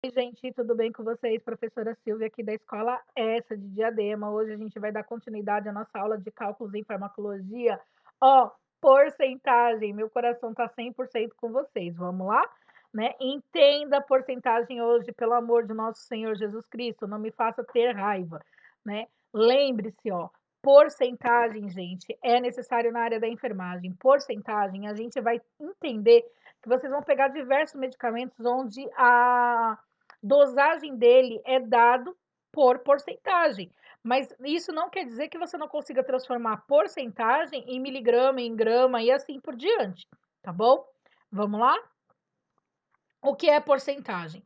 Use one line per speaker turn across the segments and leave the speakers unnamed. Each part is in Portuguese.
Oi, gente, tudo bem com vocês? Professora Silvia aqui da Escola Essa de Diadema. Hoje a gente vai dar continuidade à nossa aula de cálculos em farmacologia. Ó, porcentagem, meu coração tá 100% com vocês. Vamos lá? Né? Entenda a porcentagem hoje, pelo amor de nosso Senhor Jesus Cristo, não me faça ter raiva, né? Lembre-se, ó, porcentagem, gente, é necessário na área da enfermagem. Porcentagem, a gente vai entender que vocês vão pegar diversos medicamentos onde a dosagem dele é dado por porcentagem. Mas isso não quer dizer que você não consiga transformar porcentagem em miligrama, em grama e assim por diante, tá bom? Vamos lá? O que é porcentagem?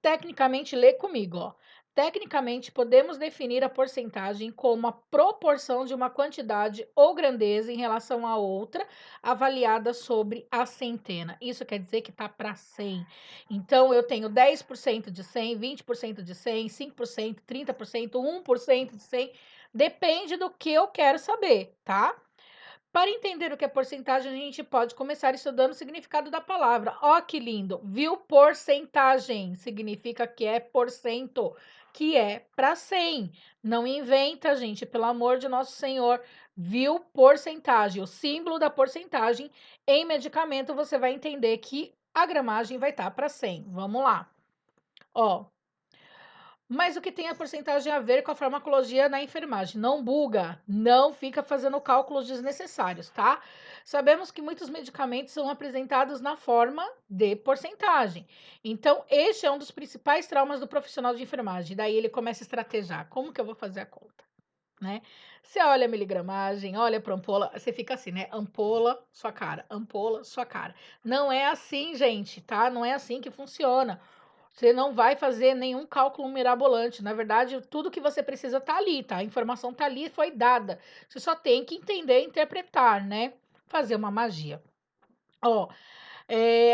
Tecnicamente, lê comigo, ó. Tecnicamente, podemos definir a porcentagem como a proporção de uma quantidade ou grandeza em relação a outra, avaliada sobre a centena. Isso quer dizer que está para 100. Então, eu tenho 10% de 100, 20% de 100, 5%, 30%, 1% de 100. Depende do que eu quero saber, tá? Para entender o que é porcentagem, a gente pode começar estudando o significado da palavra. Ó, que lindo! Viu? Porcentagem significa que é porcento, que é para 100. Não inventa, gente, pelo amor de nosso Senhor. Viu? Porcentagem. O símbolo da porcentagem em medicamento, você vai entender que a gramagem vai estar para 100. Vamos lá. Ó, mas o que tem a porcentagem a ver com a farmacologia na enfermagem? Não buga, não fica fazendo cálculos desnecessários, tá? Sabemos que muitos medicamentos são apresentados na forma de porcentagem. Então, este é um dos principais traumas do profissional de enfermagem. Daí ele começa a estrategiar. Como que eu vou fazer a conta? Né? Você olha a miligramagem, olha para ampola, você fica assim, né? Ampola, sua cara. Não é assim, gente, tá? Não é assim que funciona. Você não vai fazer nenhum cálculo mirabolante. Na verdade, tudo que você precisa tá ali, tá? A informação tá ali, foi dada. Você só tem que entender e interpretar, né? Fazer uma magia. Ó,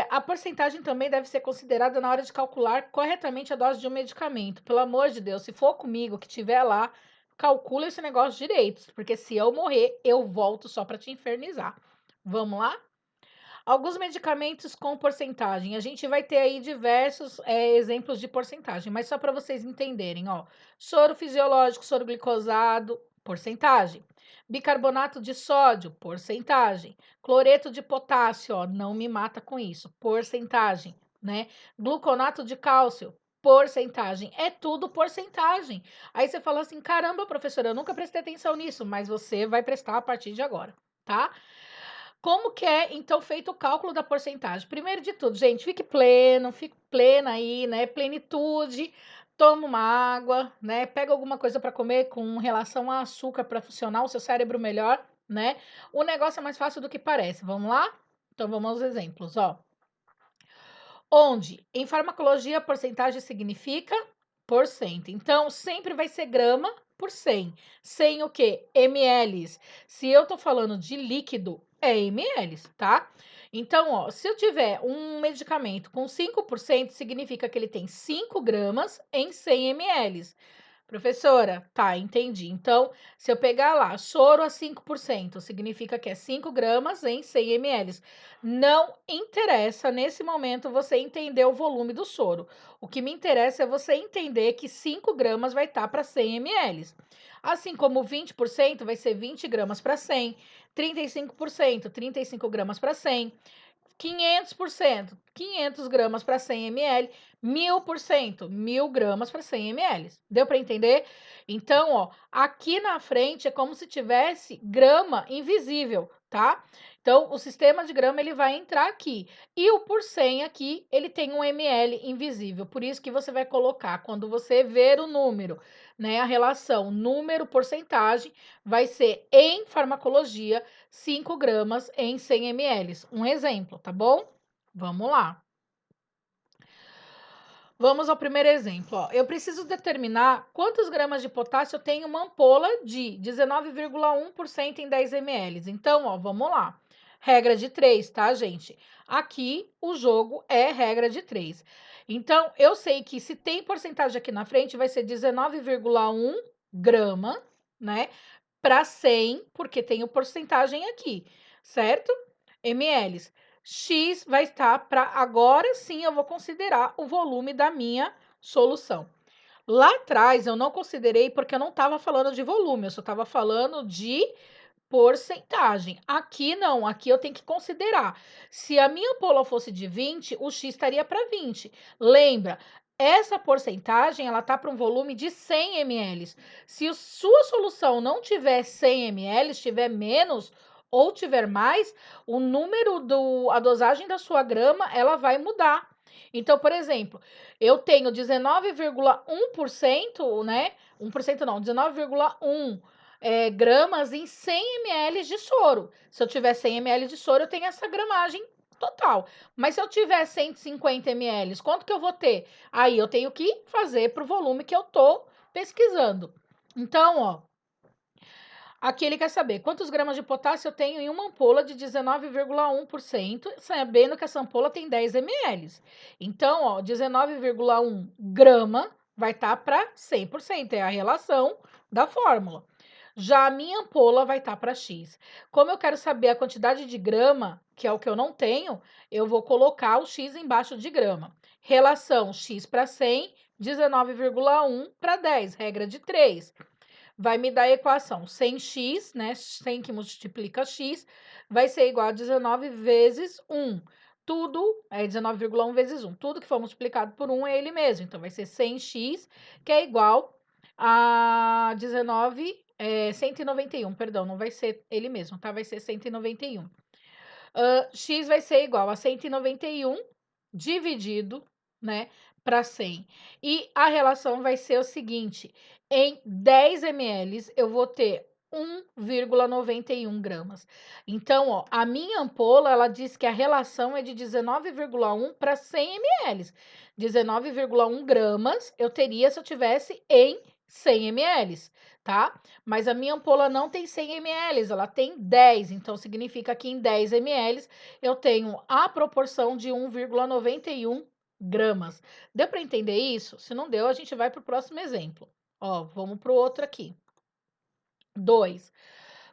a porcentagem também deve ser considerada na hora de calcular corretamente a dose de um medicamento. Pelo amor de Deus, se for comigo que tiver lá, calcula esse negócio direito, porque se eu morrer, eu volto só para te infernizar. Vamos lá? Alguns medicamentos com porcentagem. A gente vai ter aí diversos exemplos de porcentagem, mas só para vocês entenderem, ó. Soro fisiológico, soro glicosado, porcentagem. Bicarbonato de sódio, porcentagem. Cloreto de potássio, ó, não me mata com isso, porcentagem, né? Gluconato de cálcio, porcentagem. É tudo porcentagem. Aí você fala assim: caramba, professora, eu nunca prestei atenção nisso, mas você vai prestar a partir de agora, tá? Como que é, então, feito o cálculo da porcentagem? Primeiro de tudo, gente, fique pleno, fique plena aí, né? Plenitude, toma uma água, né? Pega alguma coisa para comer com relação a açúcar para funcionar o seu cérebro melhor, né? O negócio é mais fácil do que parece. Vamos lá? Então, vamos aos exemplos, ó. Onde, em farmacologia, porcentagem significa por cento. Então, sempre vai ser grama por 100. 100 o quê? ml. Se eu tô falando de líquido, é ml, tá? Então, ó, se eu tiver um medicamento com 5%, significa que ele tem 5 gramas em 100 ml. Professora, tá, entendi. Então, se eu pegar lá, soro a 5%, significa que é 5 gramas em 100 ml. Não interessa, nesse momento, você entender o volume do soro. O que me interessa é você entender que 5 gramas vai estar para 100 ml. Assim como 20% vai ser 20 gramas para 100, 35%, 35 gramas para 100, 500%, 500 gramas para 100 ml, 1000%, 1000 gramas para 100 ml. Deu para entender? Então, ó, aqui na frente é como se tivesse grama invisível, tá? Então, o sistema de grama ele vai entrar aqui. E o por 100 aqui, ele tem um ml invisível. Por isso que você vai colocar, quando você ver o número, né, a relação número-porcentagem, vai ser em farmacologia 5 gramas em 100 ml. Um exemplo, tá bom? Vamos lá. Vamos ao primeiro exemplo. Ó. Eu preciso determinar quantos gramas de potássio tem uma ampola de 19,1% em 10 ml. Então, ó, vamos lá. Regra de 3, tá, gente? Aqui o jogo é regra de 3. Então, eu sei que se tem porcentagem aqui na frente, vai ser 19,1 grama, né? Para 100, porque tem o porcentagem aqui, certo? ml. X vai estar para agora sim eu vou considerar o volume da minha solução. Lá atrás eu não considerei porque eu não estava falando de volume, eu só estava falando de porcentagem. Aqui não, aqui eu tenho que considerar. Se a minha ampola fosse de 20, o X estaria para 20. Lembra, essa porcentagem ela tá para um volume de 100 ml. Se a sua solução não tiver 100 ml, tiver menos ou tiver mais, o número a dosagem da sua grama, ela vai mudar. Então, por exemplo, eu tenho 19,1%, né? 1% não, 19,1 gramas em 100 ml de soro. Se eu tiver 100 ml de soro, eu tenho essa gramagem total. Mas se eu tiver 150 ml, quanto que eu vou ter? Aí eu tenho que fazer para o volume que eu tô pesquisando. Então, ó, aqui ele quer saber quantos gramas de potássio eu tenho em uma ampola de 19,1%, sabendo que essa ampola tem 10 ml. Então, ó, 19,1 grama vai estar para 100%, é a relação da fórmula. Já a minha ampola vai estar para X. Como eu quero saber a quantidade de grama, que é o que eu não tenho, eu vou colocar o X embaixo de grama. Relação X para 100, 19,1 para 10, regra de 3. Vai me dar a equação 100x, né? 100 que multiplica x, vai ser igual a 19 vezes 1. Tudo é 19,1 vezes 1. Tudo que for multiplicado por 1 é ele mesmo. Então, vai ser 100x, que é igual a 191, perdão, não vai ser ele mesmo, tá? Vai ser 191. X vai ser igual a 191 dividido, né, para 100. E a relação vai ser o seguinte: em 10 ml eu vou ter 1,91 gramas. Então, ó, a minha ampola, ela diz que a relação é de 19,1 para 100 ml. 19,1 gramas eu teria se eu tivesse em 100 ml, tá? Mas a minha ampola não tem 100 ml, ela tem 10, então significa que em 10 ml eu tenho a proporção de 1,91 gramas. Deu para entender isso? Se não deu, a gente vai para o próximo exemplo. Ó, vamos para o outro aqui. 2.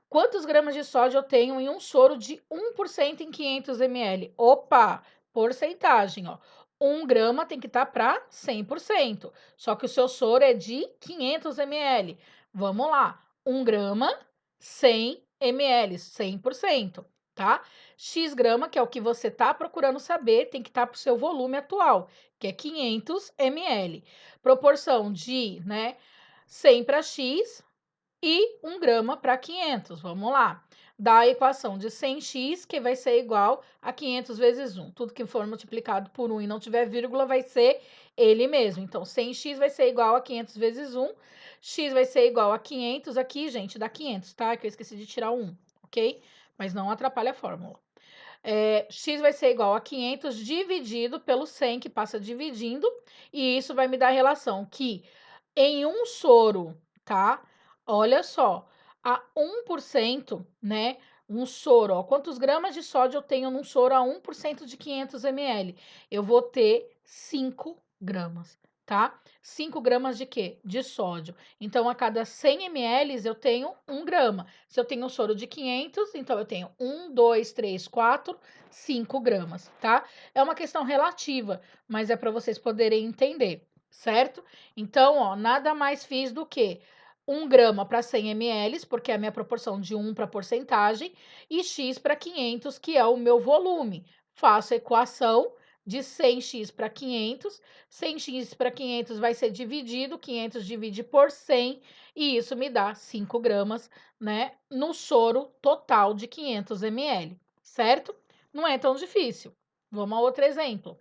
Quantos gramas de sódio eu tenho em um soro de 1% em 500 ml? Opa, porcentagem, ó. 1 grama tem que estar para 100%. Só que o seu soro é de 500 ml. Vamos lá. 1 grama, 100 ml, 100%, tá? X grama, que é o que você tá procurando saber, tem que estar para o seu volume atual, que é 500 ml. Proporção de, né, 100 para X, e 1 grama para 500. Vamos lá. Dá a equação de 100x, que vai ser igual a 500 vezes 1. Tudo que for multiplicado por 1 e não tiver vírgula vai ser ele mesmo. Então, 100x vai ser igual a 500 vezes 1. X vai ser igual a 500. Aqui, gente, dá 500, tá? Que eu esqueci de tirar o 1, ok? Mas não atrapalha a fórmula. X vai ser igual a 500 dividido pelo 100, que passa dividindo. E isso vai me dar a relação que em um soro, tá? Olha só, a 1%, né? Um soro, ó, quantos gramas de sódio eu tenho num soro a 1% de 500 ml? Eu vou ter 5 gramas, tá? 5 gramas de quê? De sódio. Então, a cada 100 ml eu tenho 1 grama. Se eu tenho um soro de 500, então eu tenho 1, 2, 3, 4, 5 gramas, tá? É uma questão relativa, mas é para vocês poderem entender, certo? Então, ó, nada mais fiz do que 1 grama para 100 ml, porque é a minha proporção de 1 para porcentagem, e X para 500, que é o meu volume. Faço a equação de 100x para 500, 100x para 500 vai ser dividido, 500 divide por 100, e isso me dá 5 gramas, né, no soro total de 500 ml, certo? Não é tão difícil. Vamos a outro exemplo.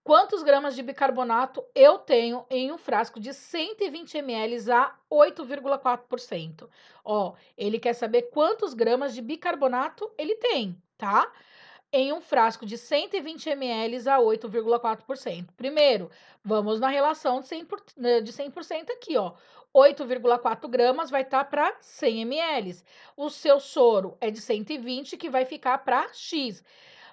Quantos gramas de bicarbonato eu tenho em um frasco de 120 ml a 8,4%? Ó, ele quer saber quantos gramas de bicarbonato ele tem, tá? Em um frasco de 120 ml a 8,4%. Primeiro, vamos na relação de 100% aqui, ó. 8,4 gramas vai estar para 100 ml. O seu soro é de 120, que vai ficar para X.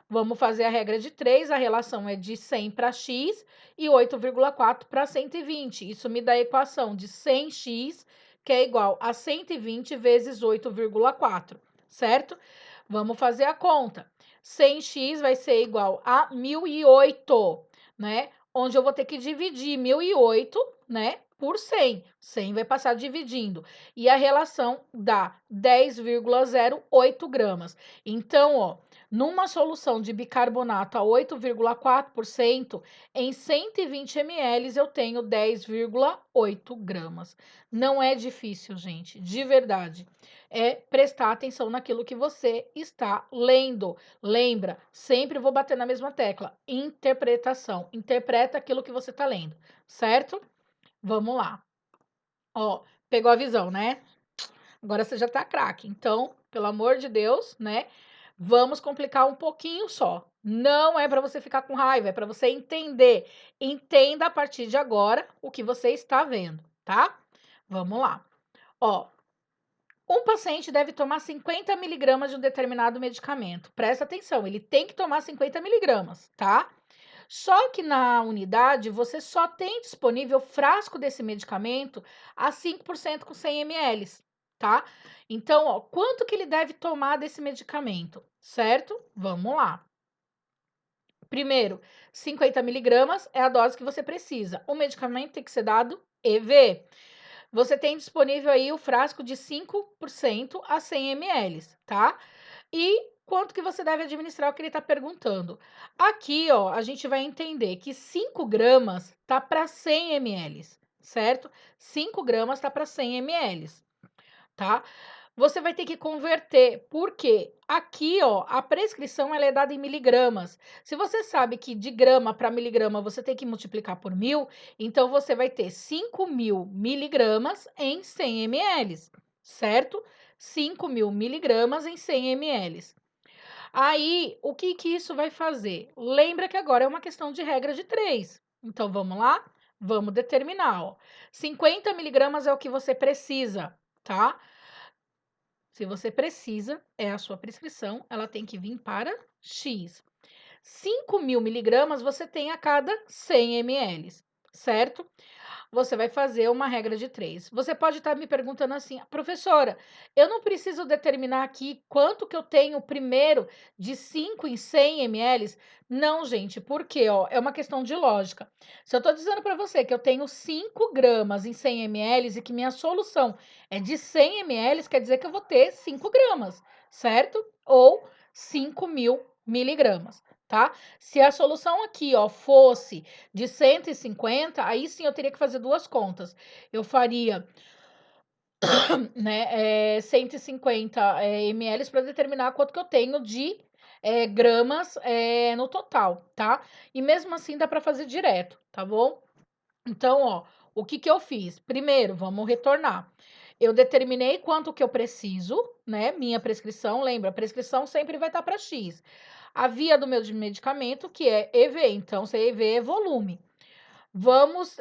Vamos fazer a regra de 3, a relação é de 100 para x e 8,4 para 120. Isso me dá a equação de 100x, que é igual a 120 vezes 8,4, certo? Vamos fazer a conta. 100x vai ser igual a 1008, né? onde eu vou ter que dividir 1.008, né, por 100. 100 vai passar dividindo. E a relação dá 10,08 gramas. Então, ó, numa solução de bicarbonato a 8,4%, em 120 ml eu tenho 10,8 gramas. Não é difícil, gente, de verdade. É prestar atenção naquilo que você está lendo. Lembra, sempre vou bater na mesma tecla. Interpretação. Interpreta aquilo que você está lendo, certo? Vamos lá. Ó, pegou a visão, né? Agora você já tá craque. Então, pelo amor de Deus, né? Vamos complicar um pouquinho só. Não é para você ficar com raiva, é para você entender. Entenda a partir de agora o que você está vendo, tá? Vamos lá. Ó, um paciente deve tomar 50 miligramas de um determinado medicamento. Presta atenção, ele tem que tomar 50 miligramas, tá? Só que na unidade você só tem disponível frasco desse medicamento a 5% com 100 ml, tá? Então, ó, quanto que ele deve tomar desse medicamento, certo? Vamos lá. Primeiro, 50 miligramas é a dose que você precisa. O medicamento tem que ser dado EV. Você tem disponível aí o frasco de 5% a 100 ml, tá? E quanto que você deve administrar, o que ele está perguntando. Aqui, ó, a gente vai entender que 5 gramas tá para 100 ml, certo? 5 gramas tá para 100 ml, tá? Você vai ter que converter, porque aqui, ó, a prescrição ela é dada em miligramas. Se você sabe que de grama para miligrama você tem que multiplicar por 1.000, então você vai ter 5.000 miligramas em 100 ml, certo? 5.000 miligramas em 100 ml. Aí, o que que isso vai fazer? Lembra que agora é uma questão de regra de 3. Então, vamos lá? Vamos determinar, ó. 50 miligramas é o que você precisa, tá? Se você precisa, é a sua prescrição, ela tem que vir para X. 5.000 miligramas você tem a cada 100 ml, certo? Você vai fazer uma regra de 3. Você pode estar me perguntando assim, professora, eu não preciso determinar aqui quanto que eu tenho primeiro de 5 em 100 ml? Não, gente, porque ó, é uma questão de lógica. Se eu estou dizendo para você que eu tenho 5 gramas em 100 ml e que minha solução é de 100 ml, quer dizer que eu vou ter 5 gramas, certo? Ou 5.000 miligramas, tá? Se a solução aqui, ó, fosse de 150, aí sim eu teria que fazer duas contas. Eu faria, né, 150 ml para determinar quanto que eu tenho de gramas no total, tá? E mesmo assim dá para fazer direto, tá bom? Então, ó, o que que eu fiz? Primeiro, vamos retornar. Eu determinei quanto que eu preciso, né? Minha prescrição, lembra? A prescrição sempre vai estar para X. A via do meu medicamento, que é EV, então, se EV é volume. Vamos,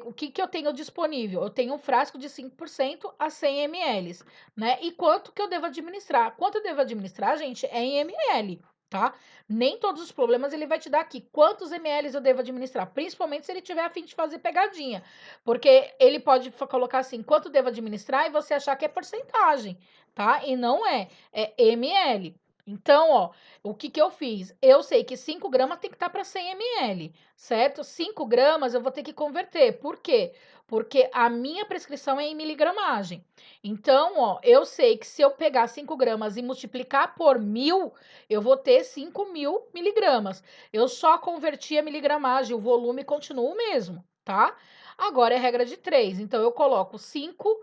o que que eu tenho disponível? Eu tenho um frasco de 5% a 100 ml, né? E quanto que eu devo administrar? Quanto eu devo administrar, gente, é em ml, tá? Nem todos os problemas ele vai te dar aqui. Quantos ml eu devo administrar? Principalmente se ele tiver a fim de fazer pegadinha. Porque ele pode colocar assim, quanto devo administrar e você achar que é porcentagem, tá? E não é, é ml. Então, ó, o que que eu fiz? Eu sei que 5 gramas tem que estar para 100 ml, certo? 5 gramas eu vou ter que converter. Por quê? Porque a minha prescrição é em miligramagem. Então, ó, eu sei que se eu pegar 5 gramas e multiplicar por 1.000, eu vou ter 5.000 miligramas. Eu só converti a miligramagem, o volume continua o mesmo, tá? Agora é regra de 3. Então, eu coloco 50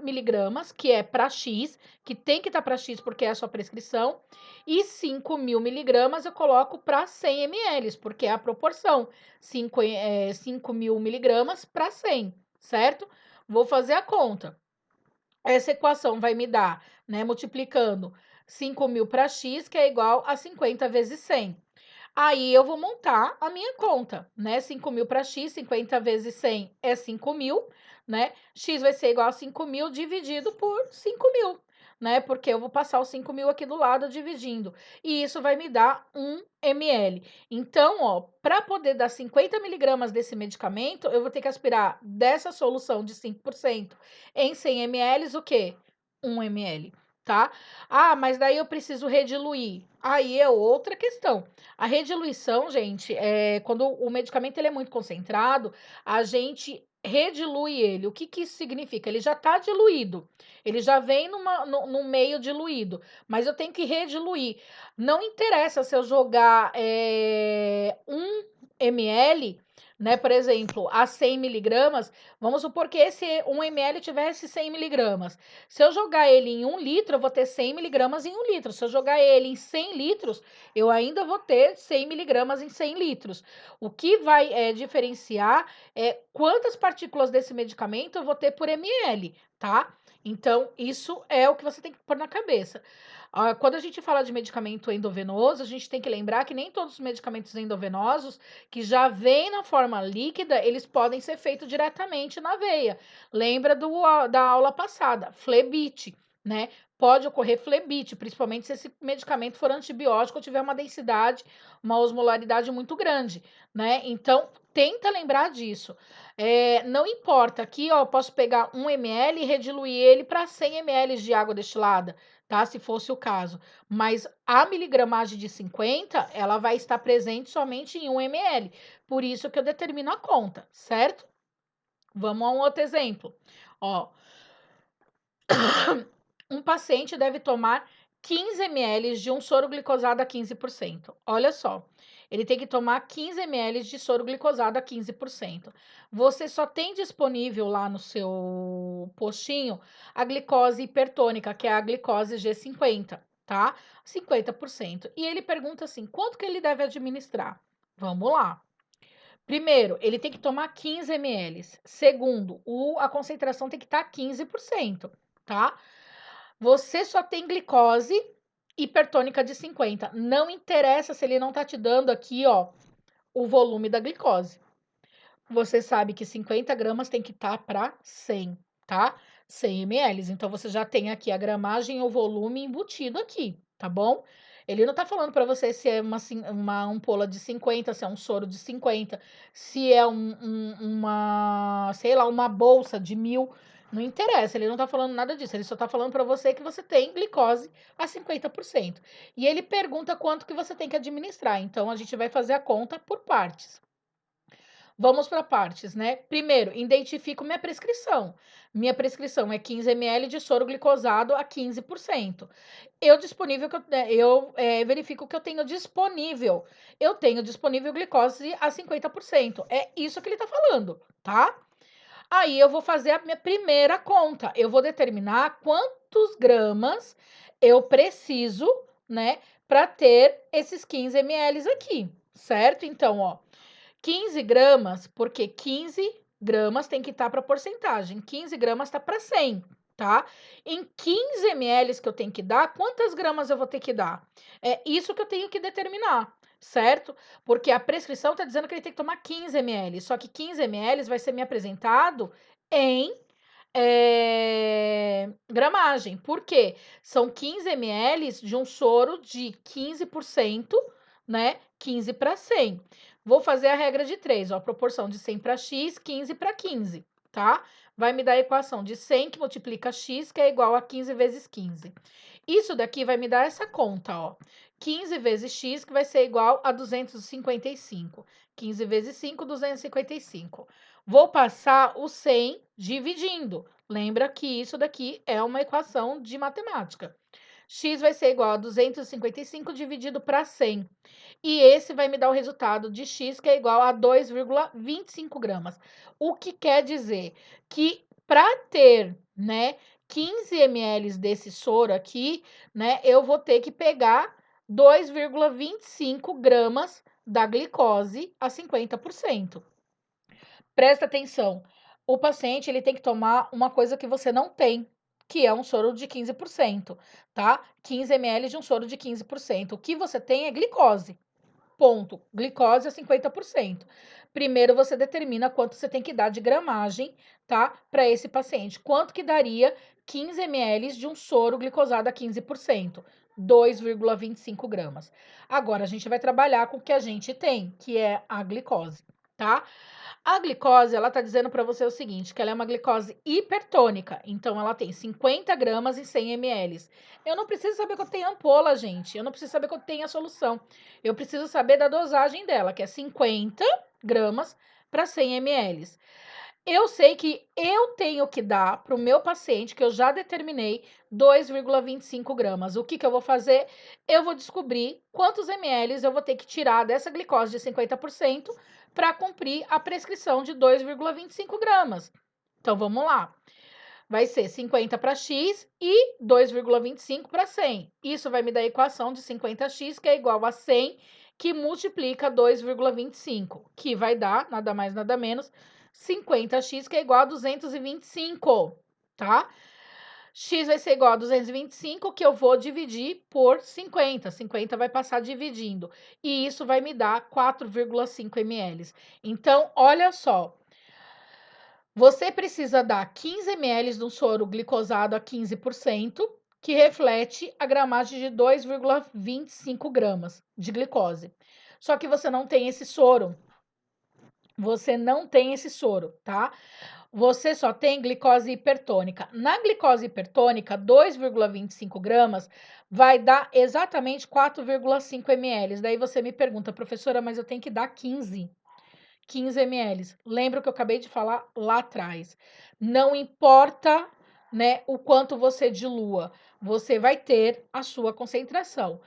miligramas, que é para X, que tem que estar para X porque é a sua prescrição, e 5.000 miligramas eu coloco para 100 ml, porque é a proporção, 5.000 miligramas para 100, certo? Vou fazer a conta. Essa equação vai me dar, né, multiplicando 5.000 para X, que é igual a 50 vezes 100. Aí eu vou montar a minha conta, né? 5.000 para X, 50 vezes 100 é 5.000, né? X vai ser igual a 5.000 dividido por 5.000, né? Porque eu vou passar os 5.000 aqui do lado dividindo. E isso vai me dar 1 ml. Então, ó, para poder dar 50 miligramas desse medicamento, eu vou ter que aspirar dessa solução de 5% em 100 ml o quê? 1 ml. tá? Ah, mas daí eu preciso rediluir. Aí é outra questão. A rediluição, gente, quando o medicamento ele é muito concentrado, a gente redilui ele. O que que isso significa? Ele já está diluído. Ele já vem no meio diluído, mas eu tenho que rediluir. Não interessa se eu jogar 1 ml, né, por exemplo, a 100 miligramas, vamos supor que esse 1 ml tivesse 100 miligramas. Se eu jogar ele em 1 litro, eu vou ter 100 miligramas em 1 litro. Se eu jogar ele em 100 litros, eu ainda vou ter 100 miligramas em 100 litros. O que vai diferenciar é quantas partículas desse medicamento eu vou ter por ml, tá? Então, isso é o que você tem que pôr na cabeça. Quando a gente fala de medicamento endovenoso, a gente tem que lembrar que nem todos os medicamentos endovenosos que já vêm na forma líquida, eles podem ser feitos diretamente na veia. Lembra da aula passada, flebite, né? Pode ocorrer flebite, principalmente se esse medicamento for antibiótico ou tiver uma densidade, uma osmolaridade muito grande, né? Então, tenta lembrar disso. Não importa, aqui ó, eu posso pegar 1 ml e rediluir ele para 100 ml de água destilada, tá? Se fosse o caso. Mas a miligramagem de 50, ela vai estar presente somente em 1 ml. Por isso que eu determino a conta, certo? Vamos a um outro exemplo. Ó, um paciente deve tomar 15 ml de um soro glicosado a 15%. Olha só, ele tem que tomar 15 ml de soro glicosado a 15%. Você só tem disponível lá no seu postinho a glicose hipertônica, que é a glicose G50, tá? 50%. E ele pergunta assim, quanto que ele deve administrar? Vamos lá. Primeiro, ele tem que tomar 15 ml. Segundo, a concentração tem que estar 15%, tá? Você só tem glicose hipertônica de 50. Não interessa se ele não tá te dando aqui, ó, o volume da glicose. Você sabe que 50 gramas tem que estar para 100, tá? 100 ml. Então, você já tem aqui a gramagem e o volume embutido aqui, tá bom? Ele não tá falando para você se é uma ampola de 50, se é um soro de 50, se é sei lá, uma bolsa de 1000. Não interessa, ele não tá falando nada disso. Ele só tá falando para você que você tem glicose a 50%. E ele pergunta quanto que você tem que administrar. Então, a gente vai fazer a conta por partes. Vamos para partes, né? Primeiro, identifico minha prescrição. Minha prescrição é 15 ml de soro glicosado a 15%. Eu verifico que eu tenho disponível. Eu tenho disponível glicose a 50%. É isso que ele está falando, tá? Aí eu vou fazer a minha primeira conta. Eu vou determinar quantos gramas eu preciso, né, para ter esses 15 ml aqui, certo? Então, ó, 15 gramas, porque 15 gramas tem que estar para porcentagem. 15 gramas está para 100, tá? Em 15 ml que eu tenho que dar, quantas gramas eu vou ter que dar? É isso que eu tenho que determinar, certo? Porque a prescrição está dizendo que ele tem que tomar 15 ml, só que 15 ml vai ser me apresentado em gramagem. Por quê? São 15 ml de um soro de 15%, né? 15 para 100. Vou fazer a regra de 3, ó, a proporção de 100 para x, 15 para 15, tá? Vai me dar a equação de 100 que multiplica x, que é igual a 15 vezes 15. Isso daqui vai me dar essa conta, ó. 15 vezes x, que vai ser igual a 255. 15 vezes 5, 255. Vou passar o 100 dividindo. Lembra que isso daqui é uma equação de matemática. X vai ser igual a 255 dividido para 100. E esse vai me dar o resultado de X, que é igual a 2,25 gramas. O que quer dizer que para ter, né, 15 ml desse soro aqui, né, eu vou ter que pegar 2,25 gramas da glicose a 50%. Presta atenção, o paciente ele tem que tomar uma coisa que você não tem, que é um soro de 15%, tá? 15 ml de um soro de 15%. O que você tem é glicose. Ponto. Glicose a 50%. Primeiro você determina quanto você tem que dar de gramagem, tá? Para esse paciente. Quanto que daria 15 ml de um soro glicosado a 15%? 2,25 gramas. Agora a gente vai trabalhar com o que a gente tem, que é a glicose. tá? A glicose, ela tá dizendo para você o seguinte, que ela é uma glicose hipertônica, então ela tem 50 gramas em 100 ml. Eu não preciso saber que eu tenho ampola, gente, eu não preciso saber que eu tenho a solução, eu preciso saber da dosagem dela, que é 50 gramas para 100 ml. Eu sei que eu tenho que dar para o meu paciente, que eu já determinei, 2,25 gramas. O que eu vou fazer? Eu vou descobrir quantos ml eu vou ter que tirar dessa glicose de 50% para cumprir a prescrição de 2,25 gramas. Então, vamos lá. Vai ser 50 para X e 2,25 para 100. Isso vai me dar a equação de 50x, que é igual a 100, que multiplica 2,25, que vai dar, nada mais, nada menos, 50x, que é igual a 225, tá? X vai ser igual a 225, que eu vou dividir por 50. 50 vai passar dividindo. E isso vai me dar 4,5 ml. Então, olha só. Você precisa dar 15 ml de um soro glicosado a 15%, que reflete a gramagem de 2,25 gramas de glicose. Só que você não tem esse soro. Você não tem esse soro, tá? Você só tem glicose hipertônica. Na glicose hipertônica, 2,25 gramas vai dar exatamente 4,5 ml. Daí você me pergunta, professora, mas eu tenho que dar 15 ml. Lembra o que eu acabei de falar lá atrás. Não importa, né, o quanto você dilua, você vai ter a sua concentração.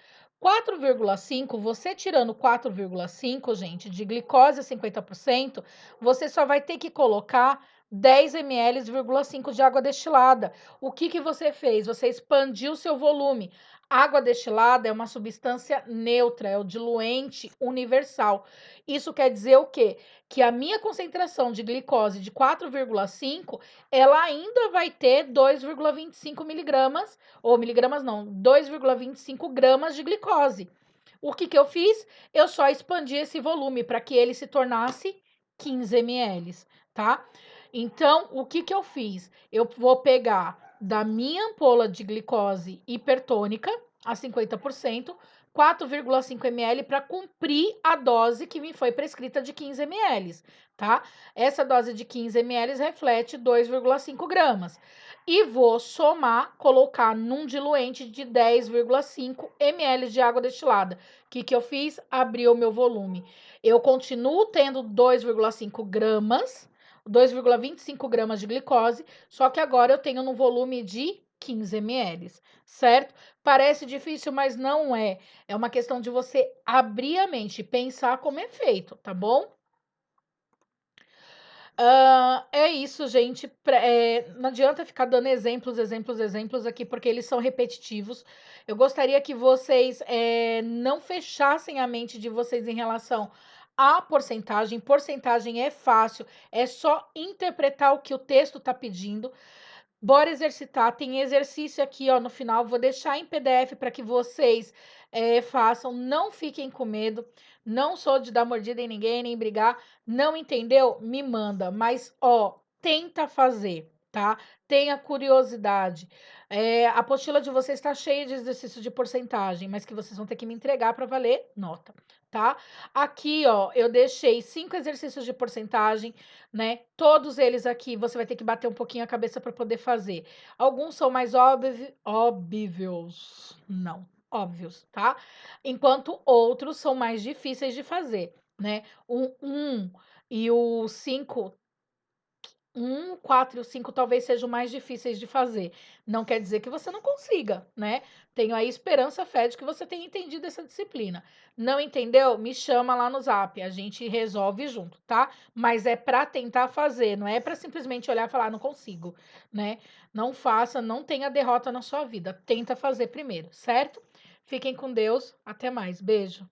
4,5, você tirando 4,5, gente, de glicose a 50%, você só vai ter que colocar 10 ml, 0,5 de água destilada. O que você fez? Você expandiu seu volume. Água destilada é uma substância neutra, é o diluente universal. Isso quer dizer o quê? Que a minha concentração de glicose de 4,5, ela ainda vai ter 2,25 miligramas, ou miligramas não, 2,25 gramas de glicose. O que eu fiz? Eu só expandi esse volume para que ele se tornasse 15 ml, tá? Então, o que eu fiz? Eu vou pegar da minha ampola de glicose hipertônica a 50%, 4,5 ml para cumprir a dose que me foi prescrita de 15 ml, tá? Essa dose de 15 ml reflete 2,5 gramas. E vou somar, colocar num diluente de 10,5 ml de água destilada. O que eu fiz? Abri o meu volume. Eu continuo tendo 2,5 gramas, 2,25 gramas de glicose, só que agora eu tenho no volume de 15 ml, certo? Parece difícil, mas não é. É uma questão de você abrir a mente, pensar como é feito, tá bom? É isso, gente. Não adianta ficar dando exemplos aqui, porque eles são repetitivos. Eu gostaria que vocês não fechassem a mente de vocês em relação à porcentagem. Porcentagem é fácil, é só interpretar o que o texto está pedindo. Bora exercitar. Tem exercício aqui, ó, no final. Vou deixar em PDF para que vocês façam. Não fiquem com medo. Não sou de dar mordida em ninguém, nem brigar. Não entendeu? Me manda. Mas, ó, tenta fazer, tá? Tenha curiosidade. A apostila de vocês está cheia de exercícios de porcentagem, mas que vocês vão ter que me entregar para valer nota, tá? Aqui, ó, eu deixei 5 exercícios de porcentagem, né? Todos eles aqui você vai ter que bater um pouquinho a cabeça para poder fazer. Alguns são mais óbvios, não, óbvios, tá? Enquanto outros são mais difíceis de fazer, né? O 1 e o 5, 1, 4 e o 5 talvez sejam mais difíceis de fazer. Não quer dizer que você não consiga, né? Tenho aí esperança, fé, de que você tenha entendido essa disciplina. Não entendeu? Me chama lá no Zap, a gente resolve junto, tá? Mas é para tentar fazer, não é para simplesmente olhar e falar, não consigo, né? Não faça, não tenha derrota na sua vida. Tenta fazer primeiro, certo? Fiquem com Deus, até mais. Beijo.